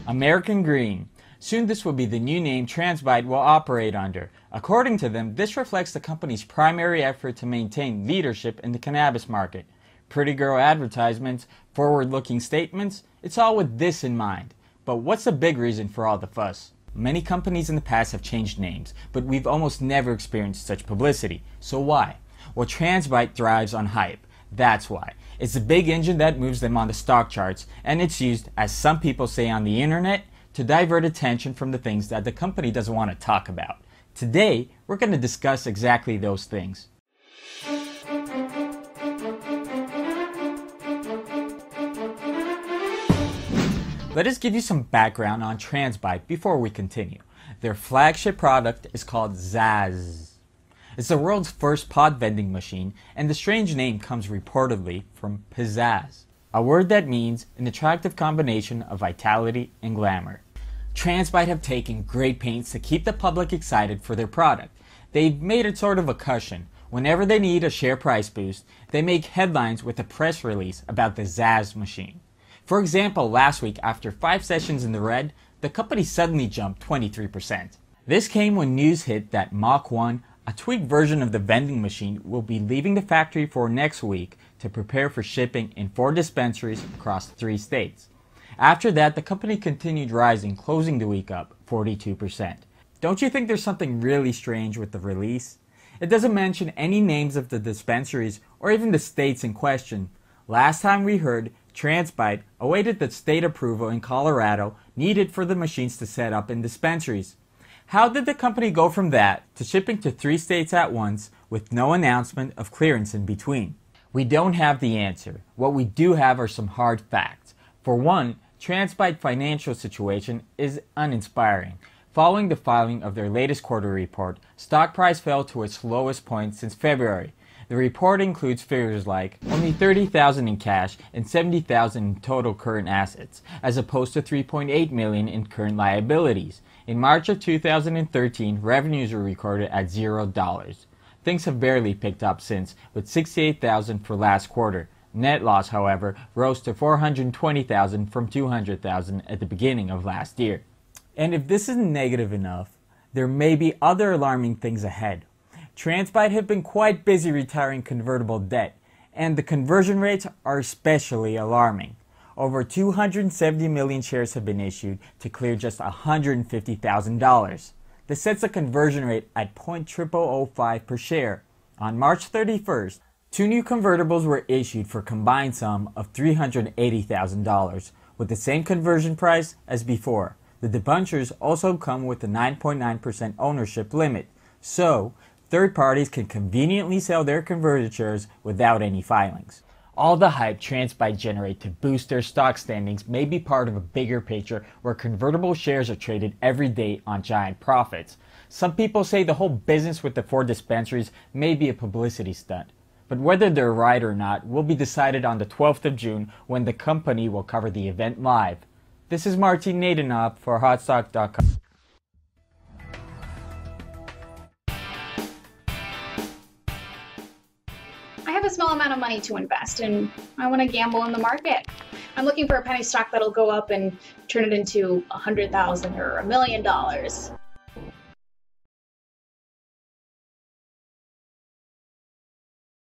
American Green. Soon this will be the new name Tranzbyte will operate under. According to them, this reflects the company's primary effort to maintain leadership in the cannabis market. Pretty girl advertisements, forward-looking statements, it's all with this in mind. But what's the big reason for all the fuss? Many companies in the past have changed names, but we've almost never experienced such publicity. So why? Well, Tranzbyte thrives on hype. That's why. It's the big engine that moves them on the stock charts, and it's used, as some people say on the internet, to divert attention from the things that the company doesn't want to talk about. Today, we're going to discuss exactly those things. Let us give you some background on Tranzbyte before we continue. Their flagship product is called Zaz. It's the world's first pod vending machine, and the strange name comes reportedly from pizzazz, a word that means an attractive combination of vitality and glamour. Tranzbyte have taken great pains to keep the public excited for their product. They've made it sort of a cushion. Whenever they need a share price boost, they make headlines with a press release about the Zaz machine. For example, last week, after 5 sessions in the red, the company suddenly jumped 23%. This came when news hit that Mach 1, a tweaked version of the vending machine, will be leaving the factory for next week to prepare for shipping in 4 dispensaries across 3 states. After that, the company continued rising, closing the week up 42%. Don't you think there's something really strange with the release? It doesn't mention any names of the dispensaries or even the states in question. Last time we heard, Tranzbyte awaited the state approval in Colorado needed for the machines to set up in dispensaries. How did the company go from that to shipping to 3 states at once with no announcement of clearance in between? We don't have the answer. What we do have are some hard facts. For one, Tranzbyte's financial situation is uninspiring. Following the filing of their latest quarter report, stock price fell to its lowest point since February. The report includes figures like only $30,000 in cash and $70,000 in total current assets, as opposed to $3.8 million in current liabilities. In March of 2013, revenues were recorded at $0. Things have barely picked up since, with $68,000 for last quarter. Net loss, however, rose to $420,000 from $200,000 at the beginning of last year. And if this isn't negative enough, there may be other alarming things ahead. Tranzbyte have been quite busy retiring convertible debt, and the conversion rates are especially alarming. Over 270 million shares have been issued to clear just $150,000. This sets a conversion rate at 0.0005 per share. On March 31st, 2 new convertibles were issued for a combined sum of $380,000, with the same conversion price as before. The debentures also come with a 9.9% ownership limit, so third parties can conveniently sell their converted shares without any filings. All the hype Tranzbyte generate to boost their stock standings may be part of a bigger picture where convertible shares are traded every day on giant profits. Some people say the whole business with the 4 dispensaries may be a publicity stunt. But whether they're right or not will be decided on the 12th of June when the company will cover the event live. This is Martin Nadenop for HotStock.com. I have a small amount of money to invest and I want to gamble in the market. I'm looking for a penny stock that'll go up and turn it into $100,000 or $1 million.